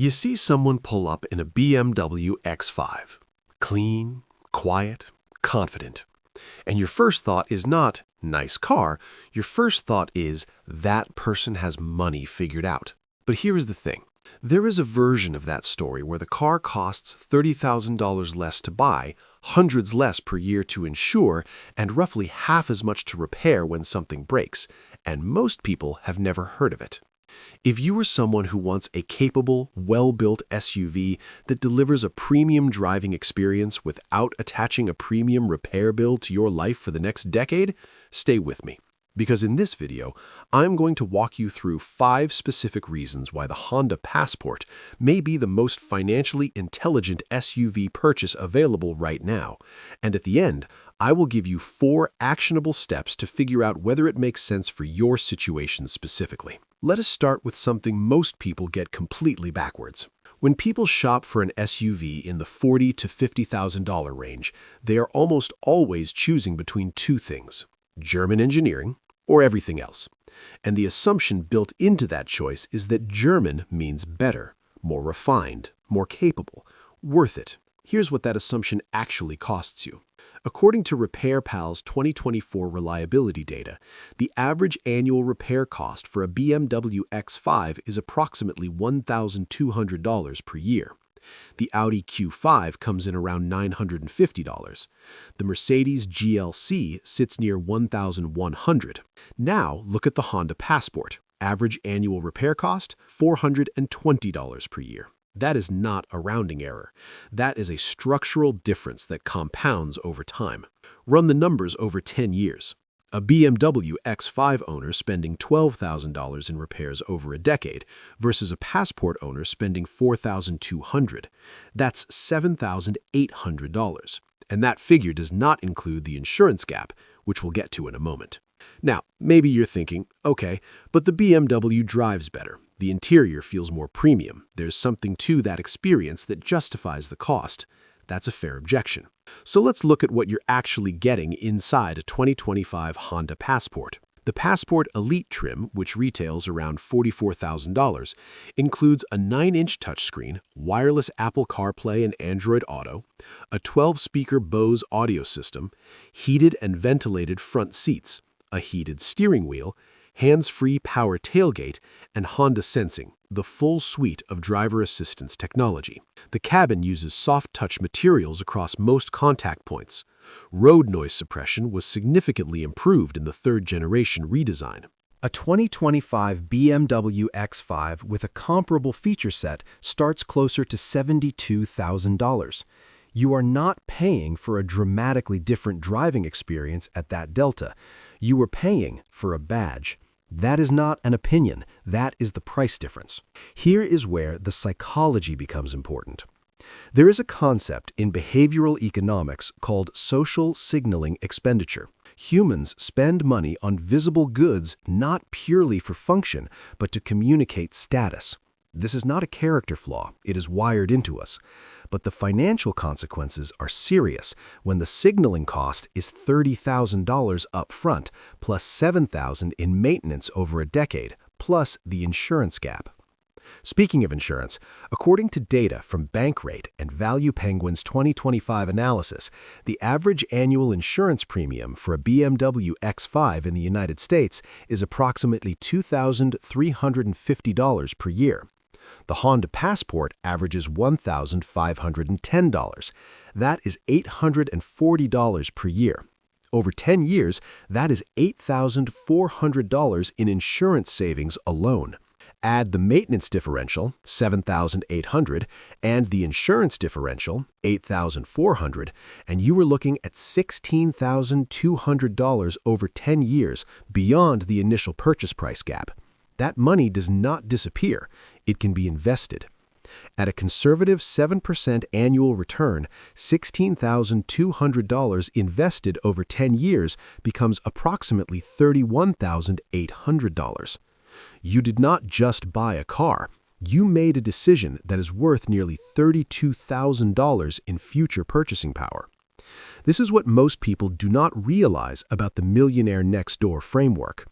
You see someone pull up in a BMW X5. Clean, quiet, confident. And your first thought is not, nice car. Your first thought is, that person has money figured out. But here is the thing. There is a version of that story where the car costs $30,000 less to buy, hundreds less per year to insure, and roughly half as much to repair when something breaks. And most people have never heard of it. If you are someone who wants a capable, well-built SUV that delivers a premium driving experience without attaching a premium repair bill to your life for the next decade, stay with me. Because in this video, I'm going to walk you through 5 specific reasons why the Honda Passport may be the most financially intelligent SUV purchase available right now. And at the end, I will give you 4 actionable steps to figure out whether it makes sense for your situation specifically. Let us start with something most people get completely backwards. When people shop for an SUV in the $40,000 to $50,000 range, they are almost always choosing between 2 things: German engineering or everything else. And the assumption built into that choice is that German means better, more refined, more capable, worth it. Here's what that assumption actually costs you. According to RepairPal's 2024 reliability data, the average annual repair cost for a BMW X5 is approximately $1,200 per year. The Audi Q5 comes in around $950. The Mercedes GLC sits near $1,100. Now look at the Honda Passport. Average annual repair cost, $420 per year. That is not a rounding error. That is a structural difference that compounds over time. Run the numbers over 10 years. A BMW X5 owner spending $12,000 in repairs over a decade versus a Passport owner spending $4,200. That's $7,800. And that figure does not include the insurance gap, which we'll get to in a moment. Now, maybe you're thinking, okay, but the BMW drives better. The interior feels more premium. There's something to that experience that justifies the cost. That's a fair objection. So let's look at what you're actually getting inside a 2025 Honda Passport. The Passport Elite trim, which retails around $44,000, includes a 9-inch touchscreen, wireless Apple CarPlay and Android Auto, a 12-speaker Bose audio system, heated and ventilated front seats, a heated steering wheel, hands-free power tailgate, and Honda Sensing, the full suite of driver assistance technology. The cabin uses soft-touch materials across most contact points. Road noise suppression was significantly improved in the 3rd-generation redesign. A 2025 BMW X5 with a comparable feature set starts closer to $72,000. You are not paying for a dramatically different driving experience at that delta. You are paying for a badge. That is not an opinion. That is the price difference. Here is where the psychology becomes important. There is a concept in behavioral economics called social signaling expenditure. Humans spend money on visible goods not purely for function, but to communicate status. This is not a character flaw. It is wired into us. But the financial consequences are serious when the signaling cost is $30,000 up front, plus $7,000 in maintenance over a decade, plus the insurance gap. Speaking of insurance, according to data from Bankrate and Value Penguin's 2025 analysis, the average annual insurance premium for a BMW X5 in the United States is approximately $2,350 per year. The Honda Passport averages $1,510. That is $840 per year. Over 10 years, that is $8,400 in insurance savings alone. Add the maintenance differential, $7,800, and the insurance differential, $8,400, and you are looking at $16,200 over 10 years beyond the initial purchase price gap. That money does not disappear. It can be invested. At a conservative 7% annual return, $16,200 invested over 10 years becomes approximately $31,800. You did not just buy a car. You made a decision that is worth nearly $32,000 in future purchasing power. This is what most people do not realize about the millionaire next door framework.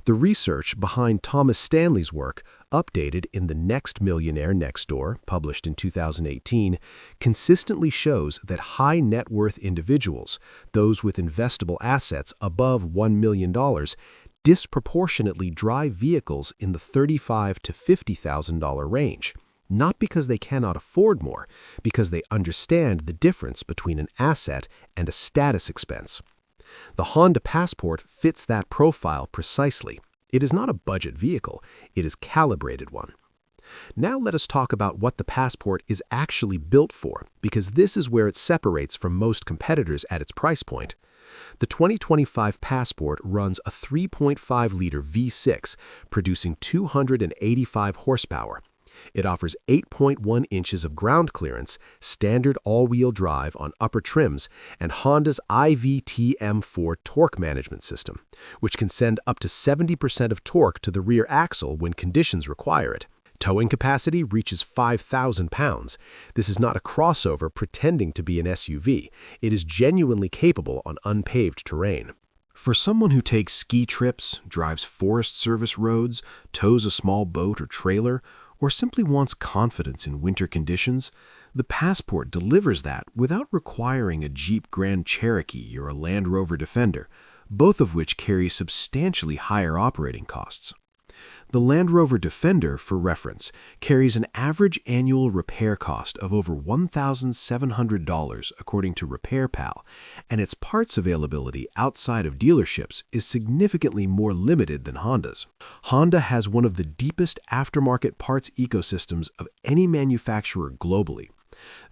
The research behind Thomas Stanley's work, updated in The Next Millionaire Next Door, published in 2018, consistently shows that high net worth individuals, those with investable assets above $1 million, disproportionately drive vehicles in the $35,000 to $50,000 range. Not because they cannot afford more, because they understand the difference between an asset and a status expense. The Honda Passport fits that profile precisely. It is not a budget vehicle, it is a calibrated one. Now let us talk about what the Passport is actually built for, because this is where it separates from most competitors at its price point. The 2025 Passport runs a 3.5-liter V6, producing 285 horsepower. It offers 8.1 inches of ground clearance, standard all-wheel drive on upper trims, and Honda's IVT-M4 torque management system, which can send up to 70% of torque to the rear axle when conditions require it. Towing capacity reaches 5,000 pounds. This is not a crossover pretending to be an SUV. It is genuinely capable on unpaved terrain. For someone who takes ski trips, drives Forest Service roads, tows a small boat or trailer, or simply wants confidence in winter conditions, the Passport delivers that without requiring a Jeep Grand Cherokee or a Land Rover Defender, both of which carry substantially higher operating costs. The Land Rover Defender, for reference, carries an average annual repair cost of over $1,700 according to RepairPal, and its parts availability outside of dealerships is significantly more limited than Honda's. Honda has one of the deepest aftermarket parts ecosystems of any manufacturer globally.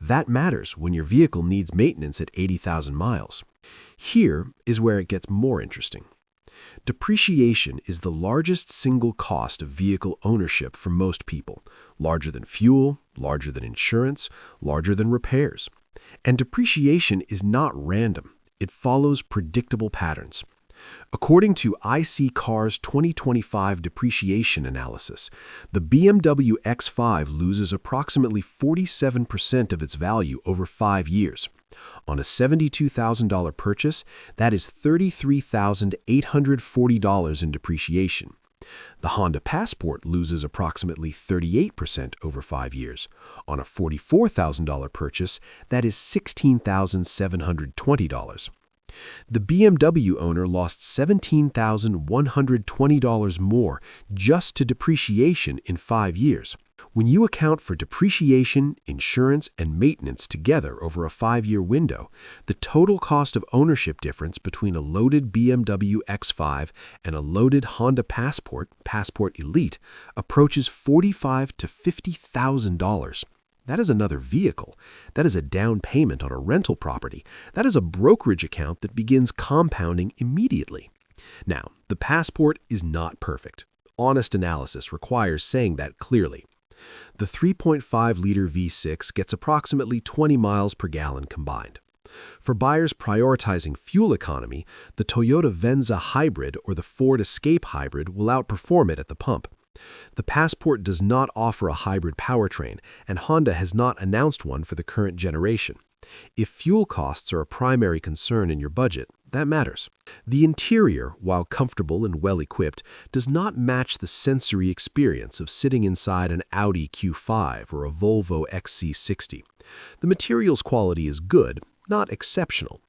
That matters when your vehicle needs maintenance at 80,000 miles. Here is where it gets more interesting. Depreciation is the largest single cost of vehicle ownership for most people, larger than fuel, larger than insurance, larger than repairs. And depreciation is not random. It follows predictable patterns. According to IC Car's 2025 depreciation analysis, the BMW X5 loses approximately 47% of its value over 5 years. On a $72,000 purchase, that is $33,840 in depreciation. The Honda Passport loses approximately 38% over 5 years. On a $44,000 purchase, that is $16,720. The BMW owner lost $17,120 more just to depreciation in 5 years. When you account for depreciation, insurance, and maintenance together over a 5-year window, the total cost of ownership difference between a loaded BMW X5 and a loaded Honda Passport Elite approaches $45,000 to $50,000. That is another vehicle. That is a down payment on a rental property. That is a brokerage account that begins compounding immediately. Now, the Passport is not perfect. Honest analysis requires saying that clearly. The 3.5-liter V6 gets approximately 20 miles per gallon combined. For buyers prioritizing fuel economy, the Toyota Venza Hybrid or the Ford Escape Hybrid will outperform it at the pump. The Passport does not offer a hybrid powertrain, and Honda has not announced one for the current generation. If fuel costs are a primary concern in your budget, that matters. The interior, while comfortable and well-equipped, does not match the sensory experience of sitting inside an Audi Q5 or a Volvo XC60. The materials quality is good, not exceptional.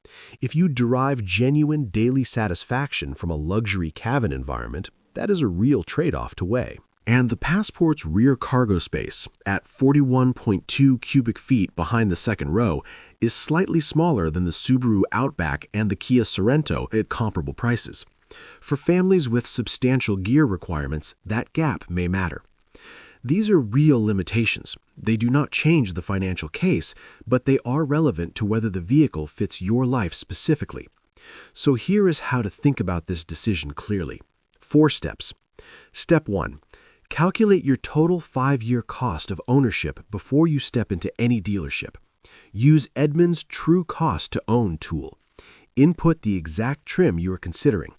If you derive genuine daily satisfaction from a luxury cabin environment, that is a real trade-off to weigh. And the Passport's rear cargo space, at 41.2 cubic feet behind the second row, is slightly smaller than the Subaru Outback and the Kia Sorento at comparable prices. For families with substantial gear requirements, that gap may matter. These are real limitations. They do not change the financial case, but they are relevant to whether the vehicle fits your life specifically. So here is how to think about this decision clearly. 4 steps. Step 1. Calculate your total 5-year cost of ownership before you step into any dealership. Use Edmunds' True Cost to Own tool. Input the exact trim you are considering.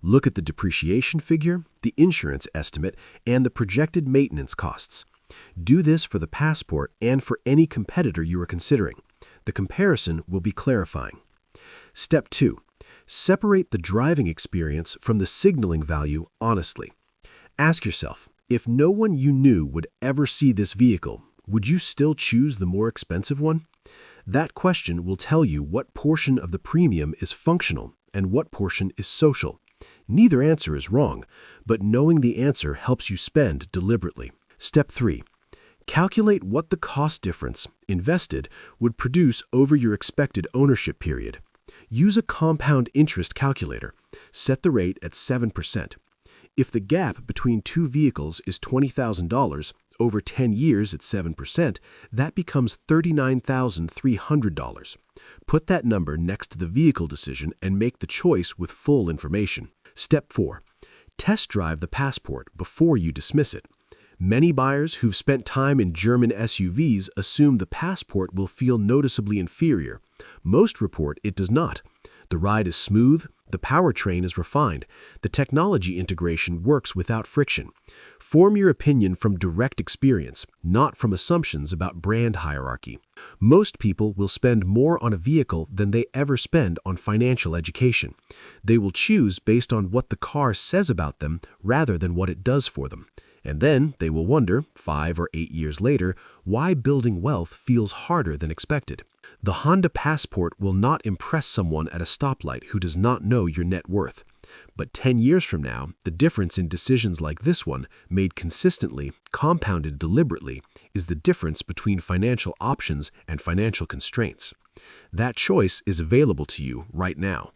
Look at the depreciation figure, the insurance estimate, and the projected maintenance costs. Do this for the Passport and for any competitor you are considering. The comparison will be clarifying. Step 2. Separate the driving experience from the signaling value honestly. Ask yourself, if no one you knew would ever see this vehicle, would you still choose the more expensive one? That question will tell you what portion of the premium is functional and what portion is social. Neither answer is wrong, but knowing the answer helps you spend deliberately. Step 3. Calculate what the cost difference, invested, would produce over your expected ownership period. Use a compound interest calculator. Set the rate at 7%. If the gap between two vehicles is $20,000, over 10 years at 7%, that becomes $39,300. Put that number next to the vehicle decision and make the choice with full information. Step 4. Test drive the Passport before you dismiss it. Many buyers who've spent time in German SUVs assume the Passport will feel noticeably inferior. Most report it does not. The ride is smooth, the powertrain is refined, the technology integration works without friction. Form your opinion from direct experience, not from assumptions about brand hierarchy. Most people will spend more on a vehicle than they ever spend on financial education. They will choose based on what the car says about them rather than what it does for them. And then they will wonder, 5 or 8 years later, why building wealth feels harder than expected. The Honda Passport will not impress someone at a stoplight who does not know your net worth. But 10 years from now, the difference in decisions like this one, made consistently, compounded deliberately, is the difference between financial options and financial constraints. That choice is available to you right now.